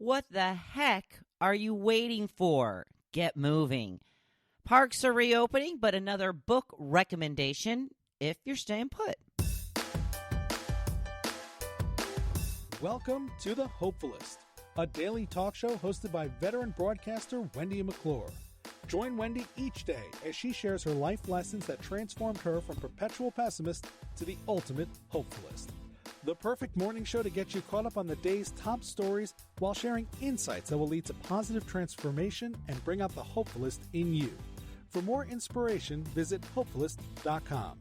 What the heck are you waiting for? Get moving. Parks are reopening, but another book recommendation if you're staying put. Welcome to The Hopefulist, a daily talk show hosted by veteran broadcaster Wendy McClure. Join Wendy each day as she shares her life lessons that transformed her from perpetual pessimist to the ultimate hopefulist. The perfect morning show to get you caught up on the day's top stories while sharing insights that will lead to positive transformation and bring out the hopefulist in you. For more inspiration, visit hopefulist.com.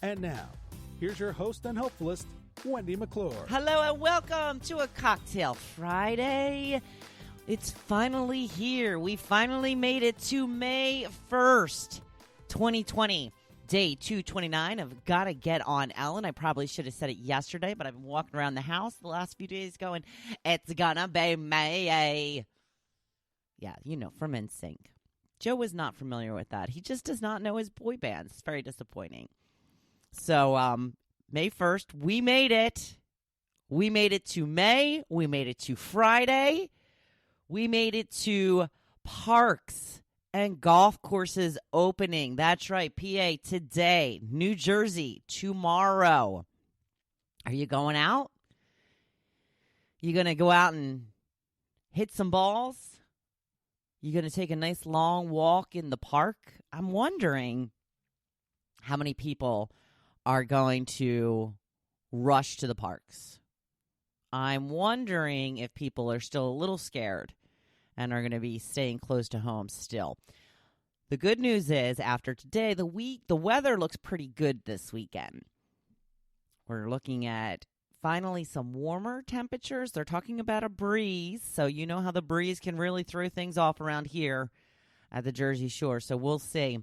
And now, here's your host and hopefulist, Wendy McClure. Hello and welcome to a Cocktail Friday. It's finally here. We finally made it to May 1st, 2020. Day 229 of Gotta Get On Ellen. I probably should have said it yesterday, but I've been walking around the house the last few days going, it's gonna be May. Yeah, you know, from NSYNC. Joe was not familiar with that. He just does not know his boy bands. It's very disappointing. So, May 1st, we made it. We made it to May. We made it to Friday. We made it to parks and golf courses opening. That's right, PA today. New Jersey tomorrow. Are you going out? You going to go out and hit some balls? You going to take a nice long walk in the park? I'm wondering how many people are going to rush to the parks. I'm wondering if people are still a little scared and are going to be staying close to home still. The good news is, after today, the weather looks pretty good this weekend. We're looking at finally some warmer temperatures. They're talking about a breeze, so you know how the breeze can really throw things off around here at the Jersey Shore. So we'll see.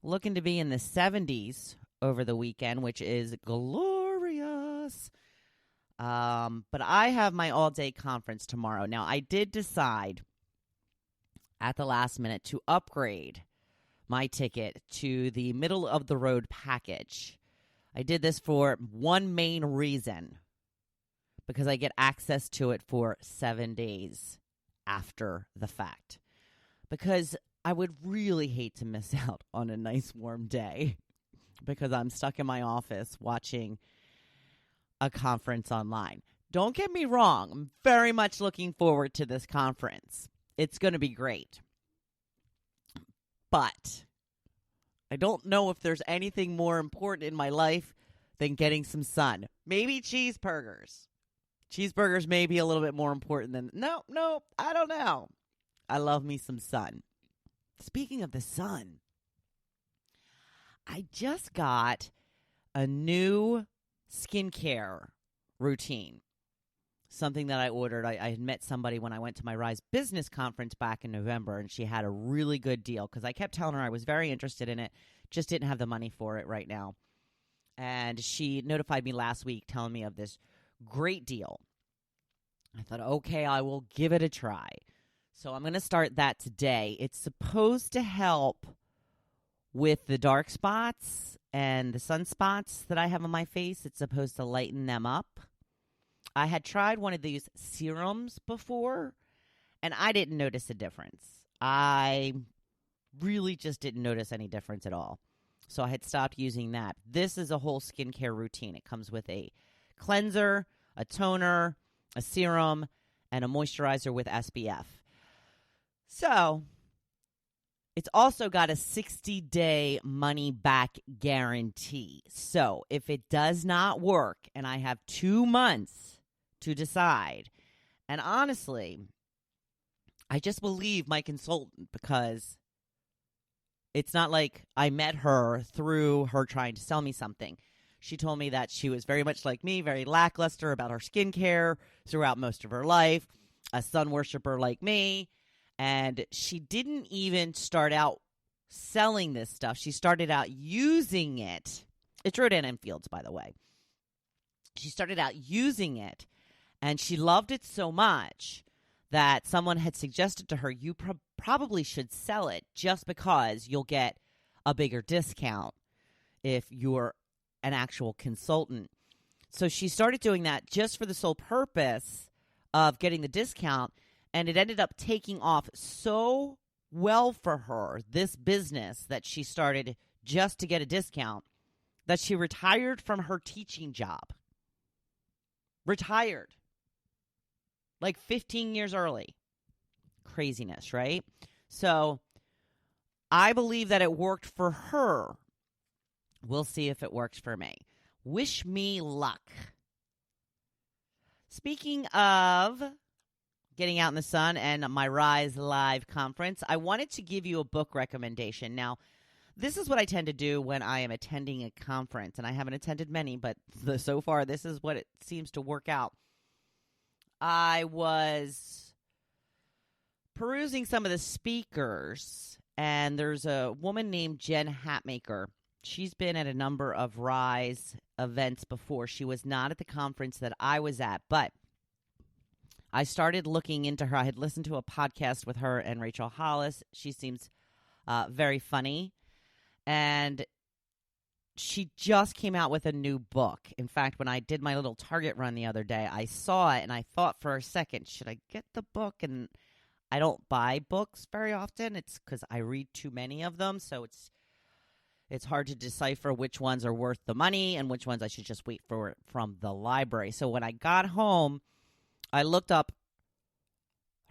Looking to be in the 70s over the weekend, which is glorious. But I have my all-day conference tomorrow. Now, I did decide at the last minute to upgrade my ticket to the middle-of-the-road package. I did this for one main reason, because I get access to it for 7 days after the fact. Because I would really hate to miss out on a nice warm day because I'm stuck in my office watching a conference online. Don't get me wrong. I'm very much looking forward to this conference. It's going to be great. But I don't know if there's anything more important in my life than getting some sun. Maybe cheeseburgers. Cheeseburgers may be a little bit more important than... No, I don't know. I love me some sun. Speaking of the sun, I just got a new skincare routine. Something that I ordered. I had met somebody when I went to my Rise Business Conference back in November, and she had a really good deal because I kept telling her I was very interested in it, just didn't have the money for it right now. And she notified me last week telling me of this great deal. I thought, okay, I will give it a try. So I'm going to start that today. It's supposed to help with the dark spots and the sunspots that I have on my face. It's supposed to lighten them up. I had tried one of these serums before, and I didn't notice a difference. I really just didn't notice any difference at all. So I had stopped using that. This is a whole skincare routine. It comes with a cleanser, a toner, a serum, and a moisturizer with SPF. So it's also got a 60-day money-back guarantee. So if it does not work and I have 2 months to decide, and honestly, I just believe my consultant because it's not like I met her through her trying to sell me something. She told me that she was very much like me, very lackluster about her skincare throughout most of her life, a sun worshiper like me. And she didn't even start out selling this stuff. She started out using it. It's Rodan & Fields, by the way. She started out using it, and she loved it so much that someone had suggested to her, you probably should sell it just because you'll get a bigger discount if you're an actual consultant. So she started doing that just for the sole purpose of getting the discount. And it ended up taking off so well for her, this business that she started just to get a discount, that she retired from her teaching job. Retired. Like 15 years early. Craziness, right? So I believe that it worked for her. We'll see if it works for me. Wish me luck. Speaking of getting out in the sun and my Rise Live conference, I wanted to give you a book recommendation. Now, this is what I tend to do when I am attending a conference, and I haven't attended many, but so far this is what it seems to work out. I was perusing some of the speakers, and there's a woman named Jen Hatmaker. She's been at a number of Rise events before. She was not at the conference that I was at, but I started looking into her. I had listened to a podcast with her and Rachel Hollis. She seems very funny. And she just came out with a new book. In fact, when I did my little Target run the other day, I saw it and I thought for a second, should I get the book? And I don't buy books very often. It's because I read too many of them. So it's hard to decipher which ones are worth the money and which ones I should just wait for from the library. So when I got home, I looked up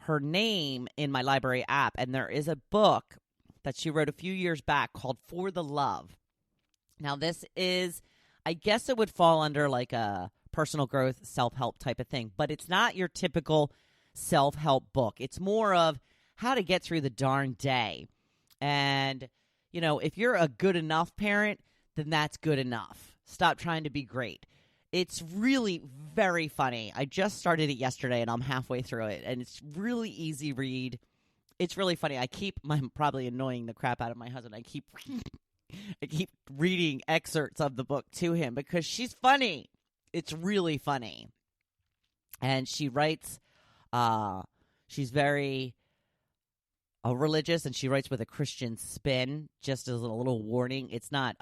her name in my library app, and there is a book that she wrote a few years back called For the Love. Now, this is, I guess it would fall under like a personal growth, self-help type of thing, but it's not your typical self-help book. It's more of how to get through the darn day. And, you know, if you're a good enough parent, then that's good enough. Stop trying to be great. It's really very funny. I just started it yesterday, and I'm halfway through it, and it's really easy read. It's really funny. I'm probably annoying the crap out of my husband. I keep reading excerpts of the book to him because she's funny. It's really funny. And she writes, she's very religious, and she writes with a Christian spin, just as a little warning. It's not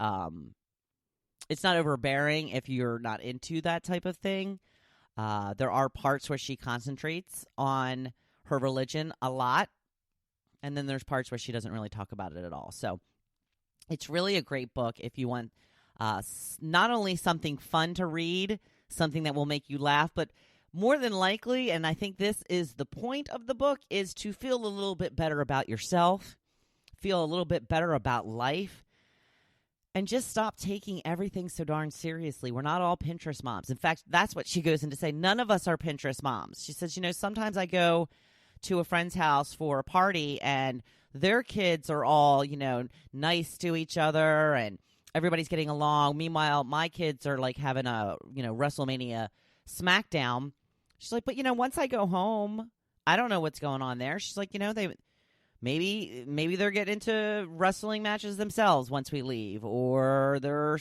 overbearing if you're not into that type of thing. There are parts where she concentrates on her religion a lot. And then there's parts where she doesn't really talk about it at all. So it's really a great book if you want not only something fun to read, something that will make you laugh, but more than likely, and I think this is the point of the book, is to feel a little bit better about yourself, feel a little bit better about life, and just stop taking everything so darn seriously. We're not all Pinterest moms. In fact, that's what she goes in to say. None of us are Pinterest moms. She says, sometimes I go to a friend's house for a party and their kids are all, nice to each other and everybody's getting along. Meanwhile, my kids are like having a, WrestleMania SmackDown. She's like, but once I go home, I don't know what's going on there. She's like, they maybe they're getting into wrestling matches themselves once we leave, or there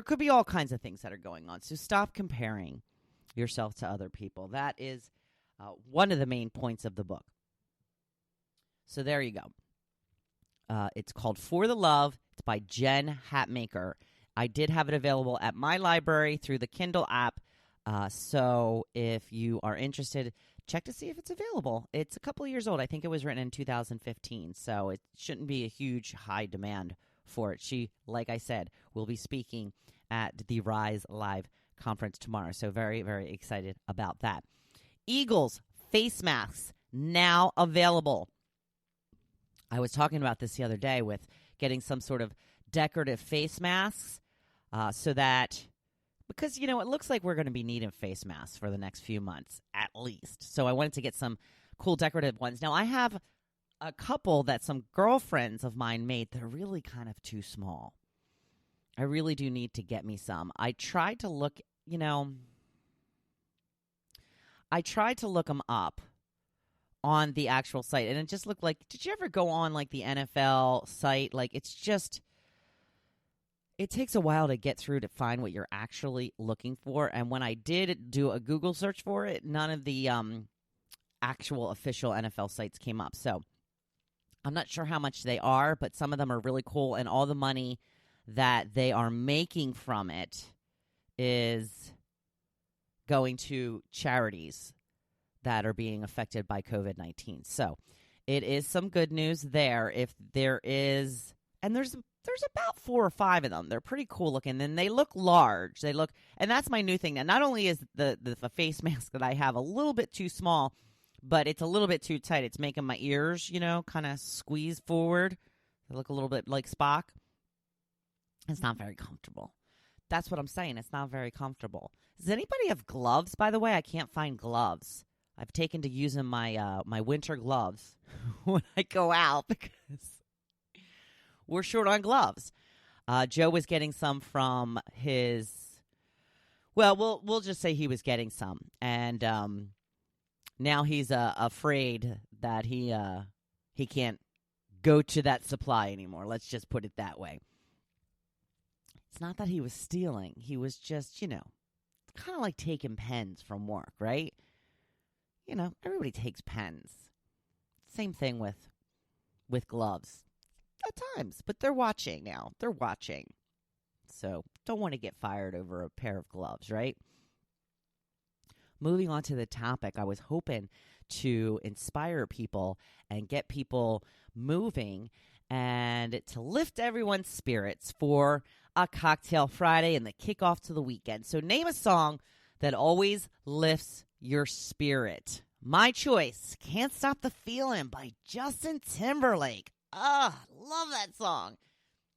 could be all kinds of things that are going on. So stop comparing yourself to other people. That is one of the main points of the book. So there you go. It's called For the Love. It's by Jen Hatmaker. I did have it available at my library through the Kindle app. So if you are interested, check to see if it's available. It's a couple of years old. I think it was written in 2015, so it shouldn't be a huge high demand for it. She, like I said, will be speaking at the Rise Live conference tomorrow, so very, very excited about that. Eagles face masks now available. I was talking about this the other day with getting some sort of decorative face masks so that, because, it looks like we're going to be needing face masks for the next few months at least. So I wanted to get some cool decorative ones. Now, I have a couple that some girlfriends of mine made. They're really kind of too small. I really do need to get me some. I tried to look, them up on the actual site, and it just looked like, did you ever go on like the NFL site? Like, it takes a while to get through to find what you're actually looking for. And when I did do a Google search for it, none of the actual official NFL sites came up. So I'm not sure how much they are, but some of them are really cool. And all the money that they are making from it is going to charities that are being affected by COVID-19. So it is some good news there. If there is, and there's about 4 or 5 of them. They're pretty cool looking, and they look large. And that's my new thing now. Not only is the face mask that I have a little bit too small, but it's a little bit too tight. It's making my ears, kind of squeeze forward. They look a little bit like Spock. It's not very comfortable. That's what I'm saying. It's not very comfortable. Does anybody have gloves, by the way? I can't find gloves. I've taken to using my my winter gloves when I go out because we're short on gloves. Joe was getting some from his. Well, we'll just say he was getting some, and now he's afraid that he can't go to that supply anymore. Let's just put it that way. It's not that he was stealing. He was just, kind of like taking pens from work, right? Everybody takes pens. Same thing with gloves. At times, but they're watching now. They're watching. So don't want to get fired over a pair of gloves, right? Moving on to the topic, I was hoping to inspire people and get people moving and to lift everyone's spirits for a Cocktail Friday and the kickoff to the weekend. So name a song that always lifts your spirit. My choice, Can't Stop the Feeling by Justin Timberlake. Love that song.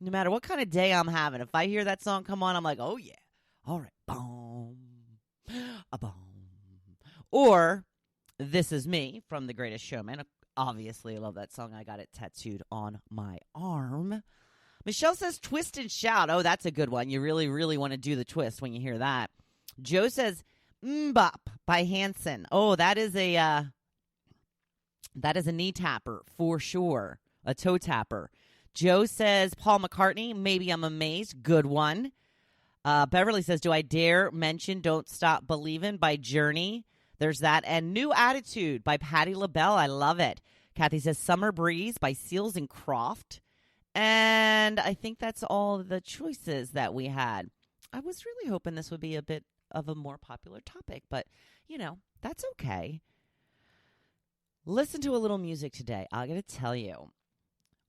No matter what kind of day I'm having, if I hear that song come on, I'm like, oh yeah. All right. Boom. A boom. Or This Is Me from The Greatest Showman. Obviously, I love that song. I got it tattooed on my arm. Michelle says Twist and Shout. Oh, that's a good one. You really, really want to do the twist when you hear that. Joe says Mbop by Hanson. Oh, that is a knee tapper for sure. A toe tapper. Joe says Paul McCartney, Maybe I'm Amazed. Good one. Beverly says, do I dare mention Don't Stop Believin' by Journey? There's that. And New Attitude by Patti LaBelle. I love it. Kathy says Summer Breeze by Seals and Croft. And I think that's all the choices that we had. I was really hoping this would be a bit of a more popular topic, but, that's okay. Listen to a little music today. I got to tell you,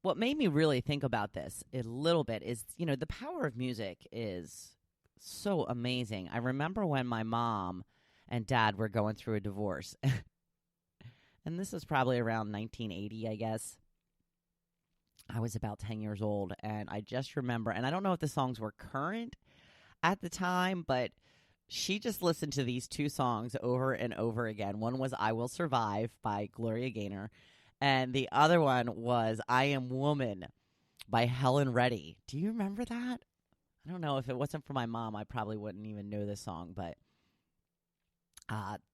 what made me really think about this a little bit is, the power of music is so amazing. I remember when my mom and dad were going through a divorce, and this was probably around 1980, I guess. I was about 10 years old, and I just remember, and I don't know if the songs were current at the time, but she just listened to these 2 songs over and over again. One was I Will Survive by Gloria Gaynor, and the other one was I Am Woman by Helen Reddy. Do you remember that? I don't know. If it wasn't for my mom, I probably wouldn't even know this song, but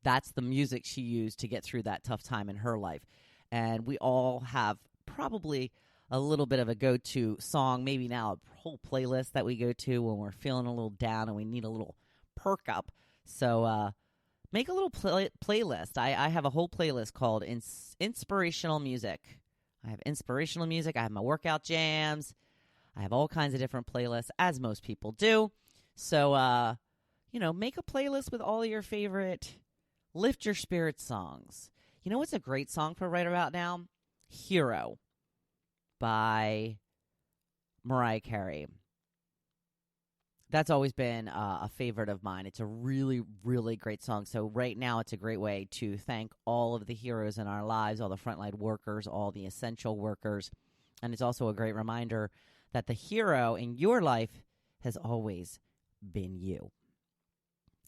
that's the music she used to get through that tough time in her life. And we all have probably a little bit of a go-to song, maybe now a whole playlist that we go to when we're feeling a little down and we need a little perk up. So make a little playlist. I have a whole playlist called Inspirational Music. I have inspirational music. I have my workout jams. I have all kinds of different playlists, as most people do. So, make a playlist with all your favorite lift your spirits songs. You know what's a great song for right about now? Hero by Mariah Carey. That's always been a favorite of mine. It's a really, really great song. So right now it's a great way to thank all of the heroes in our lives, all the frontline workers, all the essential workers. And it's also a great reminder that the hero in your life has always been you.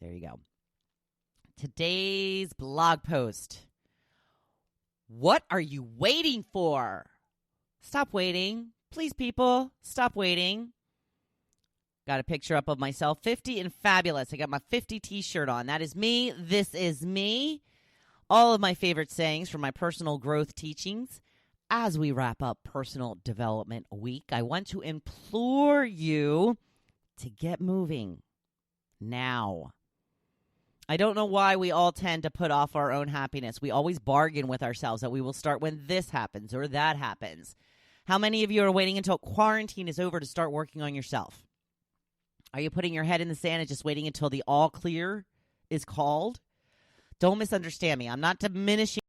There you go. Today's blog post. What are you waiting for? Stop waiting. Please, people, stop waiting. Got a picture up of myself, 50 and fabulous. I got my 50 t-shirt on. That is me. This is me. All of my favorite sayings from my personal growth teachings. As we wrap up Personal Development Week, I want to implore you to get moving now. I don't know why we all tend to put off our own happiness. We always bargain with ourselves that we will start when this happens or that happens. How many of you are waiting until quarantine is over to start working on yourself? Are you putting your head in the sand and just waiting until the all clear is called? Don't misunderstand me. I'm not diminishing